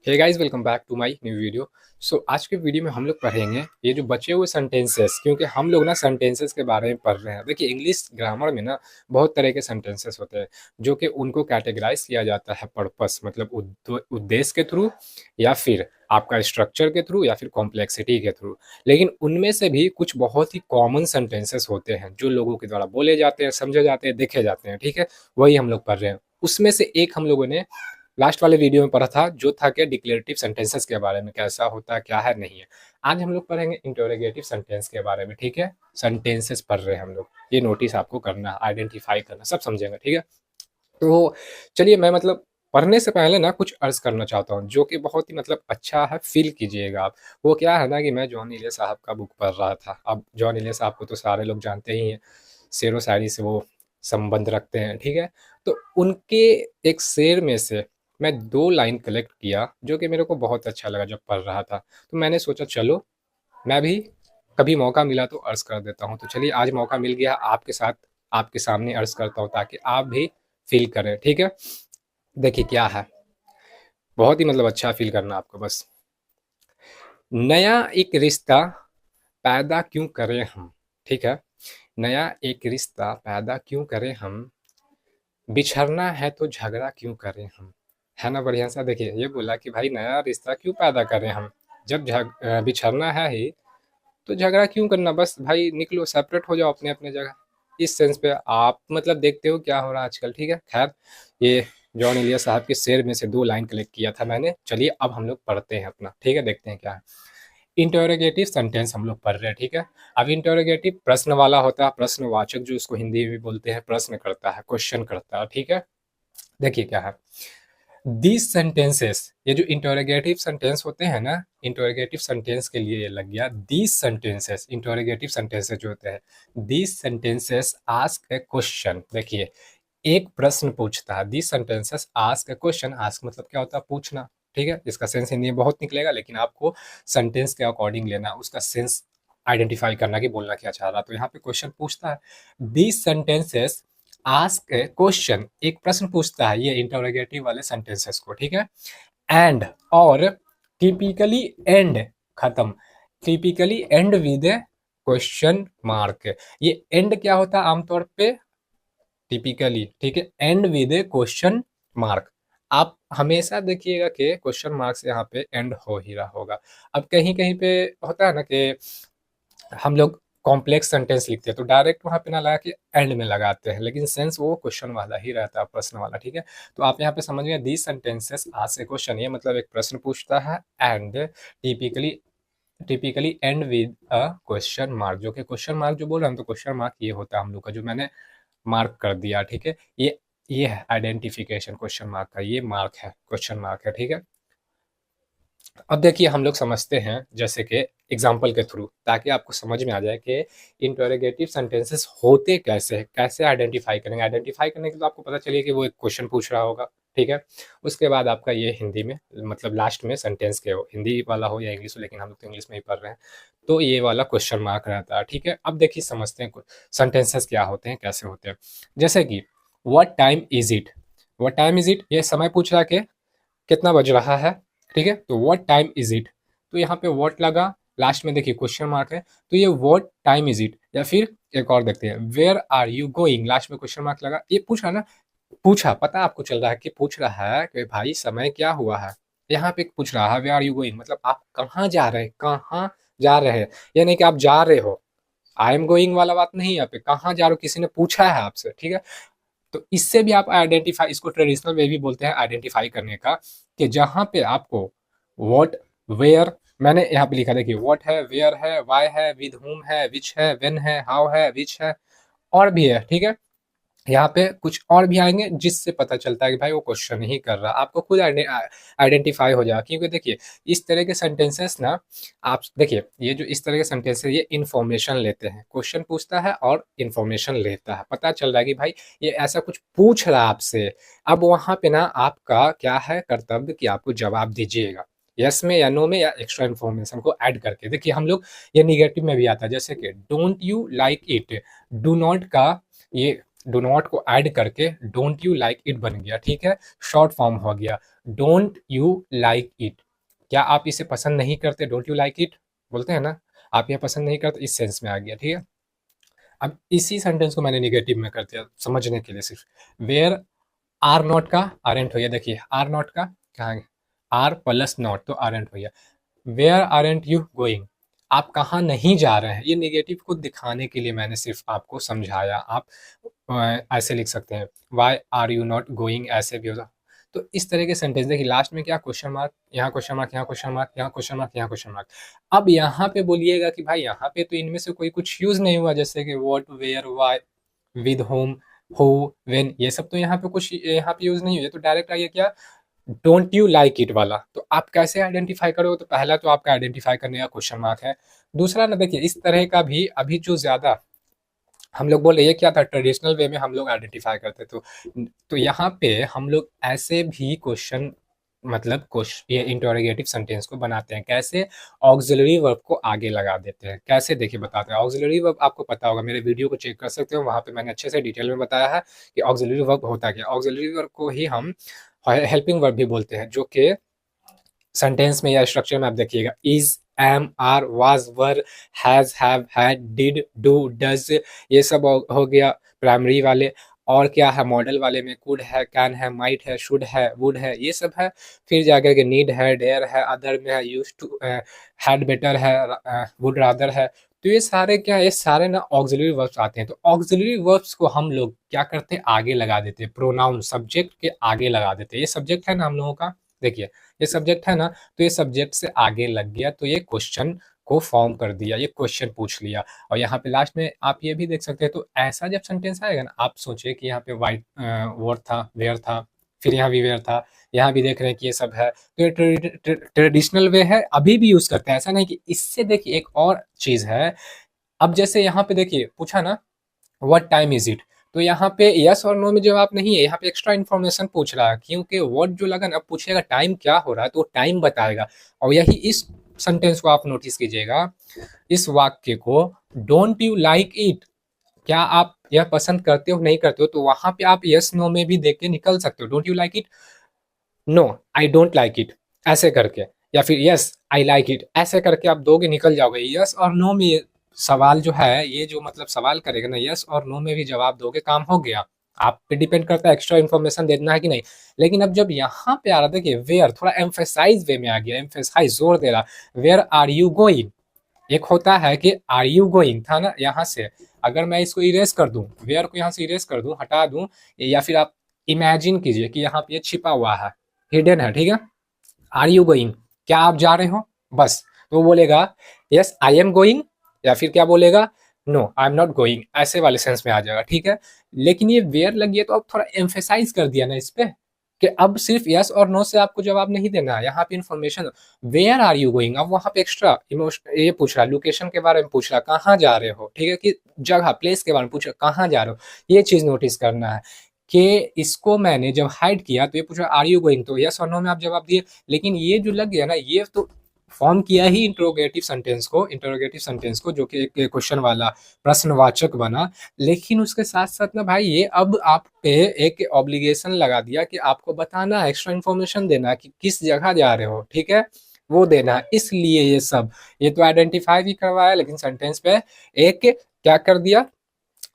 Hey guys, welcome back to my new video. आज के video में हम लोग पढ़ेंगे ये जो बचे हुए सेंटेंसेस, क्योंकि हम लोग ना सेंटेंसेस के बारे में पढ़ रहे हैं। देखिए, इंग्लिश ग्रामर में ना बहुत तरह के सेंटेंसेस होते हैं जो कि उनको कैटेगराइज किया जाता है पर्पस, मतलब उद्देश्य के थ्रू, या फिर आपका स्ट्रक्चर के थ्रू, या फिर कॉम्प्लेक्सिटी के थ्रू। लेकिन उनमें से भी कुछ बहुत ही कॉमन सेंटेंसेस होते हैं जो लोगों के द्वारा बोले जाते हैं, समझे जाते हैं, देखे जाते हैं। ठीक है, वही हम लोग पढ़ रहे हैं। उसमें से एक हम लोगों ने लास्ट वाले वीडियो में पढ़ा था, जो था कि डिक्लेरेटिव सेंटेंसेस के बारे में, कैसा होता है, क्या है, नहीं है। आज हम लोग पढ़ेंगे इंटरोगेटिव सेंटेंस के बारे में। ठीक है, सेंटेंसेस पढ़ रहे हैं हम लोग, ये नोटिस आपको करना, आइडेंटिफाई करना, सब समझेंगे। ठीक है, तो चलिए, मैं मतलब पढ़ने से पहले ना कुछ अर्ज करना चाहता हूँ जो कि बहुत ही मतलब अच्छा है, फील कीजिएगा आप। वो क्या है ना कि मैं जॉन इलियट साहब का बुक पढ़ रहा था। अब जॉन इलियट साहब को तो सारे लोग जानते ही हैं, शेर व शायरी से वो संबंध रखते हैं। ठीक है, तो उनके एक शेर में से मैं 2 लाइन कलेक्ट किया जो कि मेरे को बहुत अच्छा लगा जब पढ़ रहा था। तो मैंने सोचा चलो मैं भी कभी मौका मिला तो अर्ज कर देता हूँ। तो चलिए, आज मौका मिल गया आपके साथ, आपके सामने अर्ज करता हूँ ताकि आप भी फील करें। ठीक है, देखिए क्या है, बहुत ही मतलब अच्छा फील करना आपको बस। नया एक रिश्ता पैदा क्यों करें हम। ठीक है, नया एक रिश्ता पैदा क्यों करें हम, बिछड़ना है तो झगड़ा क्यों करें हम। है ना बढ़िया सा। देखिए, ये बोला कि भाई नया रिश्ता क्यों पैदा करें हम, जब बिछड़ना है ही तो झगड़ा क्यों करना, बस भाई निकलो, सेपरेट हो जाओ अपने अपने जगह। इस सेंस पे आप मतलब देखते हो क्या हो रहा है आजकल। ठीक है, खैर, ये जॉन इलियट साहब के शेर में से 2 लाइन कलेक्ट किया था मैंने। चलिए अब हम लोग पढ़ते हैं अपना। ठीक है, देखते हैं क्या है। इंटरोगेटिव सेंटेंस हम लोग पढ़ रहे हैं। ठीक है, अब इंटरोगेटिव प्रश्न वाला होता है, प्रश्नवाचक जो उसको हिंदी में बोलते हैं, प्रश्न करता है, क्वेश्चन करता है। ठीक है, देखिए क्या है। दीज सेंटेंसेस, ये जो इंटरोगेटिव सेंटेंस होते हैं ना, इंटरोगेटिव सेंटेंस के लिए ये लग गया। दीज सेंटेंसेस, इंटरोगेटिव सेंटेंसेस जो होते हैं, these sentences ask A question. देखिए, एक प्रश्न पूछता है। These sentences ask A question. Ask मतलब क्या होता है, पूछना। ठीक है, इसका सेंस हिंदी में बहुत निकलेगा, लेकिन आपको सेंटेंस के अकॉर्डिंग लेना, उसका सेंस आइडेंटिफाई करना कि बोलना क्या चाह रहा। तो यहाँ पे क्वेश्चन पूछता है। These sentences ask A question, एक प्रश्न पूछता है ये इंटरोगेटिव वाले सेंटेंसेस को। ठीक है, एंड, और टिपिकली एंड, खत्म, typically and with A question mark. ये एंड क्या होता है आमतौर पे, टिपिकली, ठीक है, and with A question mark. आप हमेशा देखिएगा कि क्वेश्चन मार्क से यहाँ पे एंड हो ही रहा होगा। अब कहीं कहीं पे होता है ना कि हम लोग कॉम्प्लेक्स सेंटेंस लिखते हैं तो डायरेक्ट वहाँ पे ना लगा के एंड में लगाते हैं, लेकिन सेंस वो क्वेश्चन वाला ही रहता है, प्रश्न वाला। ठीक है, तो आप यहाँ पे समझ गए, these sentences ask A question, ये मतलब एक प्रश्न पूछता है, and typically, typically and with a question mark. जो कि क्वेश्चन मार्क जो बोल रहे हैं तो क्वेश्चन मार्क ये होता है हम लोग का, जो मैंने मार्क कर दिया। ठीक है, ये है आइडेंटिफिकेशन क्वेश्चन मार्क का, ये मार्क है, क्वेश्चन मार्क है। ठीक है, अब देखिए हम लोग समझते हैं जैसे कि एग्जाम्पल के थ्रू, ताकि आपको समझ में आ जाए कि इंटरोगेटिव सेंटेंसेस होते कैसे हैं, कैसे आइडेंटिफाई करेंगे। आइडेंटिफाई करने के तो आपको पता चलिए कि वो एक क्वेश्चन पूछ रहा होगा। ठीक है, उसके बाद आपका ये हिंदी में मतलब लास्ट में सेंटेंस के हो, हिंदी वाला हो या इंग्लिश हो, लेकिन हम लोग तो इंग्लिश में ही पढ़ रहे हैं, तो ये वाला क्वेश्चन मार्क रहता है। ठीक है, अब देखिए समझते हैं सेंटेंसेस क्या होते हैं, कैसे होते हैं। जैसे कि what time is it, what time is it, ये समय पूछ रहा है कि कितना बज रहा है। ठीक है, तो व्हाट टाइम इज इट, तो यहाँ पे व्हाट लगा, लास्ट में देखिए क्वेश्चन मार्क है, तो ये व्हाट टाइम इज इट। या फिर एक और देखते हैं, where are you going, last में क्वेश्चन मार्क लगा, ये पूछा ना, पूछा, पता आपको चल रहा है कि पूछ रहा है कि भाई समय क्या हुआ है। यहाँ पे पूछ रहा है वेयर आर यू गोइंग, मतलब आप कहाँ जा रहे हैं, कहाँ जा रहे हैं, ये नहीं कि आप जा रहे हो, आई एम गोइंग वाला बात नहीं है यहाँ पे, कहाँ जा रहे हो किसी ने पूछा है आपसे। ठीक है, तो इससे भी आप आइडेंटिफाई, इसको ट्रेडिशनल वे भी बोलते हैं आइडेंटिफाई करने का, कि जहां पे आपको व्हाट, वेयर, मैंने यहाँ पे लिखा, देखिए व्हाट है, वेयर है, वाई है, विद हुम है, विच है, व्हेन है, हाउ है, विच है, और भी है। ठीक है, यहाँ पे कुछ और भी आएंगे जिससे पता चलता है कि भाई वो क्वेश्चन ही कर रहा है, आपको खुद आइडेंटिफाई हो जाएगा। क्योंकि देखिए इस तरह के सेंटेंसेस ना, आप देखिए ये जो इस तरह के सेंटेंसेस, ये इन्फॉर्मेशन लेते हैं, क्वेश्चन पूछता है और इन्फॉर्मेशन लेता है, पता चल रहा है कि भाई ये ऐसा कुछ पूछ रहा है आपसे। अब वहां पे ना आपका क्या है कर्तव्य कि आपको जवाब दीजिएगा, यस में या नो में, या एक्स्ट्रा इन्फॉर्मेशन को ऐड करके। देखिए हम लोग, ये निगेटिव में भी आता है, जैसे कि don't you like it, do not का ये डू नॉट को ऐड करके डोंट यू लाइक इट बन गया, ठीक है, शॉर्ट फॉर्म हो गया डोंट यू लाइक इट। क्या आप इसे पसंद नहीं करते, डोंट यू लाइक इट बोलते हैं ना, आप यह पसंद नहीं करते, इस सेंस में आ गया, ठीक है। अब इसी सेंटेंस को मैंने निगेटिव में कर दिया समझने के लिए सिर्फ। वेयर आर नॉट का आरेंट हो गया, देखिए आर नॉट का कहाँ है, आर प्लस नॉट तो आरेंट हो गया। वेयर आरेंट यू गोइंग, आप कहाँ नहीं जा रहे हैं, ये नेगेटिव को दिखाने के लिए मैंने सिर्फ आपको समझाया। आप ऐसे लिख सकते हैं why are you not going, ऐसे भी होगा। तो इस तरह के सेंटेंस देखिए, लास्ट में क्या क्वेश्चन मार्क, यहाँ क्वेश्चन मार्क, यहाँ क्वेश्चन मार्क, यहाँ क्वेश्चन मार्क, यहाँ क्वेश्चन मार्क। अब यहाँ पे बोलिएगा कि भाई यहाँ पे तो इनमें से कोई कुछ यूज नहीं हुआ, जैसे कि what, where, why, with home, who, when, ये सब तो यहाँ पे कुछ यहाँ पे यूज नहीं हुआ, तो डायरेक्ट आइए क्या, डोंट यू लाइक इट वाला। तो आप कैसे आइडेंटिफाई करोगे, तो पहला तो आपका आइडेंटिफाई करने का क्वेश्चन मार्क है। दूसरा ना देखिए, इस तरह का भी अभी जो ज्यादा हम लोग बोले, ये क्या था, ट्रेडिशनल वे में हम लोग आइडेंटिफाई करते, तो यहाँ पे हम लोग ऐसे भी क्वेश्चन मतलब ये इंटरोगेटिव सेंटेंस को बनाते हैं, कैसे, ऑक्सिलरी वर्ब को आगे लगा देते हैं। कैसे देखिए बताते हैं, ऑक्सिलरी वर्ब आपको पता होगा, मेरे वीडियो को चेक कर सकते हो, वहां पे मैंने अच्छे से डिटेल में बताया है कि ऑक्सिलरी वर्ब होता क्या। ऑक्सिलरी वर्ब को ही हम हेल्पिंग वर्ब भी बोलते हैं, जो कि सेंटेंस में या स्ट्रक्चर में आप देखिएगा, is, am, are, was, were, has, have, had, did, do, does, ये सब हो गया प्राइमरी वाले। और क्या है, मॉडल वाले में कुड है, कैन है, माइट है, शुड है, वुड है, ये सब है। फिर जाकर के नीड है, डेयर है, अदर में है, यूज टू, हैड बेटर है, वुड रादर है। तो ये सारे क्या, ये सारे ना ऑक्सिलरी वर्ब्स आते हैं। तो ऑक्सिलरी वर्ब्स को हम लोग क्या करते हैं, आगे लगा देते हैं, प्रोनाउन सब्जेक्ट के आगे लगा देते हैं। ये सब्जेक्ट है ना हम लोगों का, देखिए ये सब्जेक्ट है ना, तो ये सब्जेक्ट से आगे लग गया, तो ये क्वेश्चन को फॉर्म कर दिया, ये क्वेश्चन पूछ लिया। और यहाँ पे लास्ट में आप ये भी देख सकते हैं, तो ऐसा जब सेंटेंस आएगा ना, आप सोचिए कि यहाँ पे वाइट वर्ड था, वेयर था, फिर यहाँ भी वेयर था, यहाँ भी देख रहे हैं कि ये सब है, तो ये ट्रेडिशनल वे है, अभी भी यूज करते हैं, ऐसा नहीं कि। इससे देखिए एक और चीज है, अब जैसे यहाँ पे देखिए पूछा ना, व्हाट टाइम इज इट, तो यहाँ पे यस और नो में जवाब नहीं है, यहाँ पे एक्स्ट्रा इन्फॉर्मेशन पूछ रहा है, क्योंकि व्हाट जो लगा ना, पूछेगा टाइम क्या हो रहा है, तो टाइम बताएगा। और यही इस सेंटेंस को आप नोटिस कीजिएगा, इस वाक्य को, डोंट यू लाइक इट, क्या आप यह पसंद करते हो नहीं करते हो, तो वहां पे आप यस नो में भी देख के निकल सकते हो, don't you like it, no I don't like it, ऐसे करके, या फिर यस आई लाइक इट, ऐसे करके आप दोगे, निकल जाओगे। यस और नो में सवाल जो है, ये जो मतलब सवाल करेगा ना, यस और नो में भी जवाब दोगे, काम हो गया। आप पे डिपेंड करता है एक्स्ट्रा इन्फॉर्मेशन देना है कि नहीं। लेकिन अब जब यहाँ पे आ रहा, देखिए वेयर थोड़ा एम्फेसाइज वे में आ गया, एम्फेसाइज जोर दे रहा, वेयर आर यू गोइंग। एक होता है कि आर यू गोइंग था ना, यहाँ से अगर मैं इसको इरेज कर दूं, वेयर को यहाँ से इरेज कर दूं, हटा दूं, या फिर आप इमेजिन कीजिए कि यहाँ पे ये छिपा हुआ है, हिडन है, ठीक है। आर यू गोइंग, क्या आप जा रहे हो, बस, तो वो बोलेगा यस आई एम गोइंग, या फिर क्या बोलेगा, no I am not going, ऐसे वाले सेंस में आ जाएगा, ठीक है। लेकिन ये वेयर लगी है, तो अब थोड़ा एम्फेसाइज कर दिया ना इस पे, कि अब सिर्फ यस और नो से आपको जवाब नहीं देना है, यहाँ पे information, where are you going, अब वहां पे एक्स्ट्रा इमोशन ये पूछ रहा है, लोकेशन के बारे में पूछ रहा, कहाँ जा रहे हो, ठीक है, कि जगह प्लेस के बारे में पूछ रहा, कहाँ जा रहे हो, ये चीज नोटिस करना है। कि इसको मैंने जब हाइड किया तो ये पूछ रहा आर यू गोइंग, तो यस और नो में आप जवाब दिए। लेकिन ये जो लग गया ना, ये तो फॉर्म किया ही इंटरोगेटिव सेंटेंस को, जो कि एक क्वेश्चन वाला प्रश्नवाचक बना। लेकिन उसके साथ साथ ना भाई, ये अब आप पे एक ऑब्लिगेशन लगा दिया कि आपको बताना है, एक्स्ट्रा इन्फॉर्मेशन देना कि किस जगह जा रहे हो, ठीक है, वो देना है। इसलिए ये सब, ये तो आइडेंटिफाई भी करवाया, लेकिन सेंटेंस पे एक क्या कर दिया,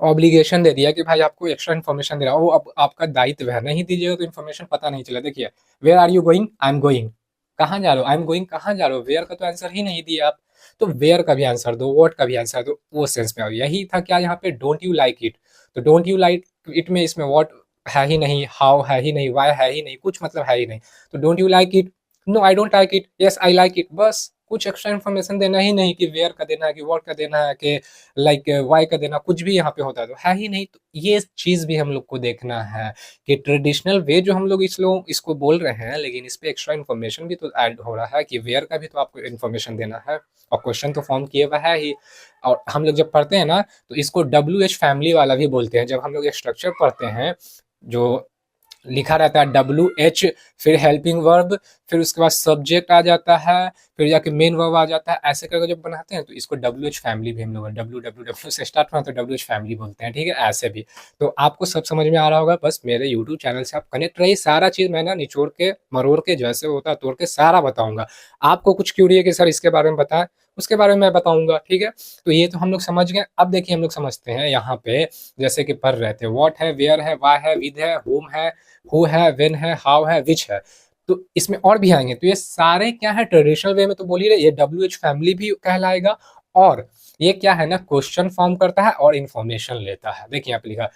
ऑब्लिगेशन दे दिया कि भाई आपको एक्स्ट्रा इन्फॉर्मेशन दे रहा, वो अब आपका दायित्व है, नहीं दीजिएगा तो इन्फॉर्मेशन पता नहीं चला। देखिए where are you going, I am going, कहाँ जा रहे हो, आई एम गोइंग, कहाँ जा रहे हो, वेयर का तो आंसर ही नहीं दिया आप, तो वेयर का भी आंसर दो, व्हाट का भी आंसर दो, वो सेंस में आ गया। यही था क्या यहाँ पे, डोंट यू लाइक इट, तो डोंट यू लाइक इट में इसमें व्हाट है ही नहीं, हाउ है ही नहीं, वाई है ही नहीं, कुछ मतलब है ही नहीं, तो don't you like it, no I don't like it, yes I like it, बस कुछ एक्स्ट्रा इन्फॉर्मेशन देना ही नहीं कि वेयर का देना है, कि व्हाट का देना है, कि लाइक वाई का देना, कुछ भी यहाँ पे होता है तो है ही नहीं। तो ये चीज भी हम लोग को देखना है कि ट्रेडिशनल वे जो हम लोग इसको बोल रहे हैं, लेकिन इस पे एक्स्ट्रा इन्फॉर्मेशन भी तो ऐड हो रहा है कि वेयर का भी तो आपको इन्फॉर्मेशन देना है, और क्वेश्चन तो फॉर्म किए हुआ है ही। और हम लोग जब पढ़ते हैं ना, तो इसको WH फैमिली वाला भी बोलते हैं, जब हम लोग स्ट्रक्चर पढ़ते हैं, जो लिखा रहता है WH, फिर हेल्पिंग वर्ब, फिर उसके बाद सब्जेक्ट आ जाता है, फिर जाके मेन वर्ब आ जाता है। ऐसे करके जब बनाते हैं तो इसको WH फैमिली भी हम लोग WWW से स्टार्ट होना तो WH फैमिली बोलते हैं, ठीक है। ऐसे भी तो आपको सब समझ में आ रहा होगा। बस मेरे यूट्यूब चैनल से आप कनेक्ट रहिए, सारा चीज़ मैं ना निचोड़ के मरोड़ के जैसे होता है तोड़ के सारा बताऊंगा। आपको कुछ क्यूरी है कि सर इसके बारे में बताएं, उसके बारे में मैं बताऊंगा, ठीक है। तो ये तो हम लोग समझ गए। अब देखिए हम लोग समझते हैं यहाँ पे, जैसे कि पढ़ रहे थे, व्हाट है, वेयर है, वाई है, विद है, होम है, हु है, व्हेन है, हाउ है, विच है। तो इसमें और भी आएंगे। तो ये सारे क्या है, ट्रेडिशनल वे में तो बोल ही रहे, ये WH फैमिली भी कहलाएगा। और ये क्या है ना, क्वेश्चन फॉर्म करता है और इंफॉर्मेशन लेता है। देखिए यहाँ पे लिखा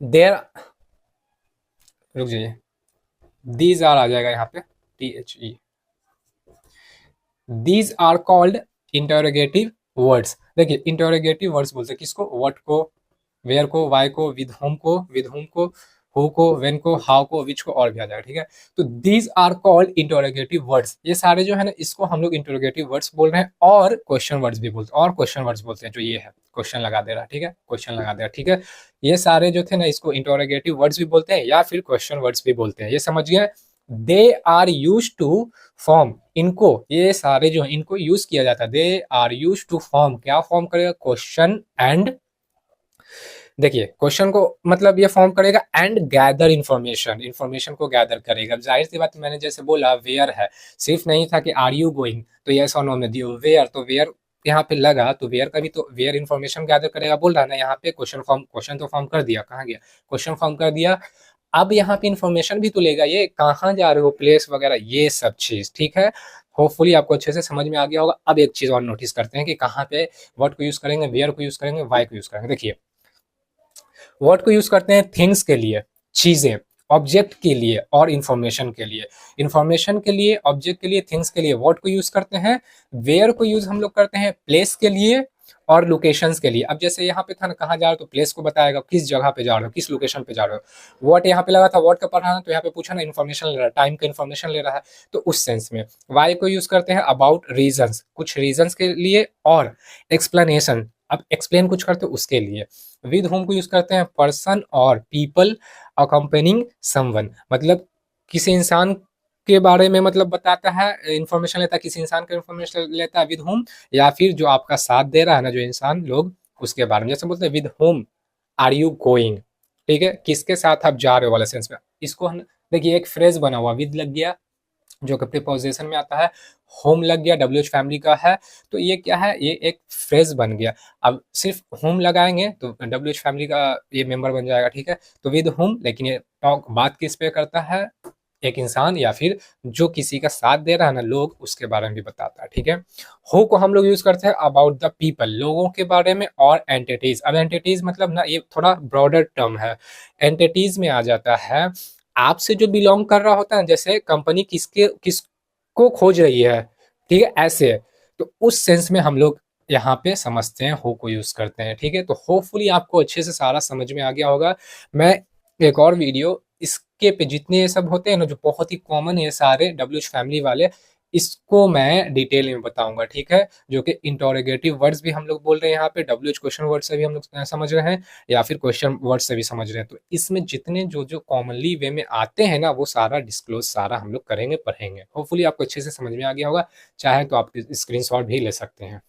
देर, रुक जाइए, दीज आर आ जाएगा यहाँ पे, THE, these are called interrogative words. देखिए इंटरोगेटिव वर्ड्स बोलते हैं किसको, व्हाट को, वेयर को, वाई को, विद होम को, हु को, वेन को, हाउ को, विच को, और भी आ जाएगा, ठीक है। तो these are called interrogative words. ये सारे जो है ना, इसको हम लोग इंटरोगेटिव वर्ड्स बोल रहे हैं, और क्वेश्चन वर्ड्स भी बोलते हैं, और क्वेश्चन वर्ड्स बोलते हैं। जो ये है क्वेश्चन लगा दे रहा है, ठीक है, क्वेश्चन लगा दे रहा है, ठीक है। ये सारे जो थे ना, इसको इंटरोगेटिव वर्ड्स भी बोलते हैं या फिर क्वेश्चन वर्ड्स भी बोलते हैं। ये समझ गए। They are use to form, इनको, ये सारे जो है इनको यूज किया जाता है। They are use to form, क्या फॉर्म करेगा, क्वेश्चन एंड, देखिए क्वेश्चन को मतलब ये फॉर्म करेगा, एंड गैदर इन्फॉर्मेशन, इन्फॉर्मेशन को गैदर करेगा। जाहिर सी बात, मैंने जैसे बोला वेयर है, सिर्फ नहीं था कि आर यू गोइंग, तो यस और नो में दियो वेयर, तो वेयर यहाँ पे लगा तो वेयर का भी तो वेयर इन्फॉर्मेशन गैदर करेगा बोल रहा है ना। यहाँ पे क्वेश्चन फॉर्म, क्वेश्चन तो फॉर्म कर दिया, कहाँ गया, क्वेश्चन फॉर्म कर दिया। अब यहाँ पे इन्फॉर्मेशन भी तो लेगा, ये कहाँ जा रहे हो, प्लेस वगैरह, ये सब चीज, ठीक है। होपफुली आपको अच्छे से समझ में आ गया होगा। अब एक चीज और नोटिस करते हैं कि कहाँ पे वर्ड को यूज करेंगे, वेयर को यूज करेंगे, वाई को यूज करेंगे। देखिए वर्ड को यूज करते हैं थिंग्स के लिए, चीजें, ऑब्जेक्ट के लिए और इंफॉर्मेशन के लिए। इंफॉर्मेशन के लिए, ऑब्जेक्ट के लिए, थिंग्स के लिए वर्ड को यूज करते हैं। वेयर को यूज हम लोग करते हैं प्लेस के लिए और लोकेशंस के लिए। अब जैसे यहाँ पे था ना, कहाँ जा रहे हो, तो प्लेस को बताएगा, किस जगह पे जा रहे हो, किस लोकेशन पे जा रहे हो। व्हाट यहाँ पे लगा था, व्हाट का पढ़ा ना, तो यहाँ पे पूछा ना, इन्फॉर्मेशन ले रहा है, टाइम का इन्फॉर्मेशन ले रहा है, तो उस सेंस में। वाई को यूज करते हैं अबाउट रीजंस, कुछ रीजंस के लिए, और एक्सप्लेनेशन, अब एक्सप्लेन कुछ करते हो उसके लिए। विद होम को यूज करते हैं पर्सन और पीपल अकम्पेनिंग समवन, मतलब किसी इंसान के बारे में मतलब बताता है, इंफॉर्मेशन लेता है, किसी इंसान का इंफॉर्मेशन लेता है विद होम, या फिर जो आपका साथ दे रहा है ना जो इंसान, लोग, उसके बारे में। जैसे बोलते हैं with home are you going, ठीक है, किसके साथ आप जा रहे हो वाले सेंस में। इसको हम देखिए, एक फ्रेज बना हुआ, विद लग गया जो कि प्रीपोजिशन में आता है, होम लग गया, WH फैमिली का है, तो ये क्या है, ये एक फ्रेज बन गया। अब सिर्फ होम लगाएंगे तो WH फैमिली का ये मेंबर बन जाएगा, ठीक है। तो विद होम, लेकिन ये टॉक बात किस पे करता है, एक इंसान या फिर जो किसी का साथ दे रहा है ना, लोग, उसके बारे में भी बताता है, ठीक है। हो को हम लोग यूज करते हैं अबाउट द पीपल, लोगों के बारे में, और एंटिटीज। अब एंटिटीज मतलब ना, ये थोड़ा ब्रॉडर टर्म है। एंटिटीज में आ जाता है आपसे जो बिलोंग कर रहा होता है, जैसे कंपनी किसको खोज रही है, ठीक है, ऐसे। तो उस सेंस में हम लोग यहाँ पे समझते हैं, हो को यूज करते हैं, ठीक है। तो होपफुली आपको अच्छे से सारा समझ में आ गया होगा। मैं एक और वीडियो इसके पे, जितने ये सब होते हैं ना जो बहुत ही कॉमन है सारे WH फैमिली वाले, इसको मैं डिटेल में बताऊंगा, ठीक है। जो कि इंटरोगेटिव वर्ड्स भी हम लोग बोल रहे हैं यहाँ पे, WH क्वेश्चन वर्ड से भी हम लोग समझ रहे हैं, या फिर क्वेश्चन वर्ड से भी समझ रहे हैं। तो इसमें जितने जो जो कॉमनली वे में आते हैं ना, वो सारा डिस्क्लोज सारा हम लोग करेंगे, पढ़ेंगे। होपफुली आपको अच्छे से समझ में आ गया होगा। चाहे तो आप स्क्रीनशॉट भी ले सकते हैं।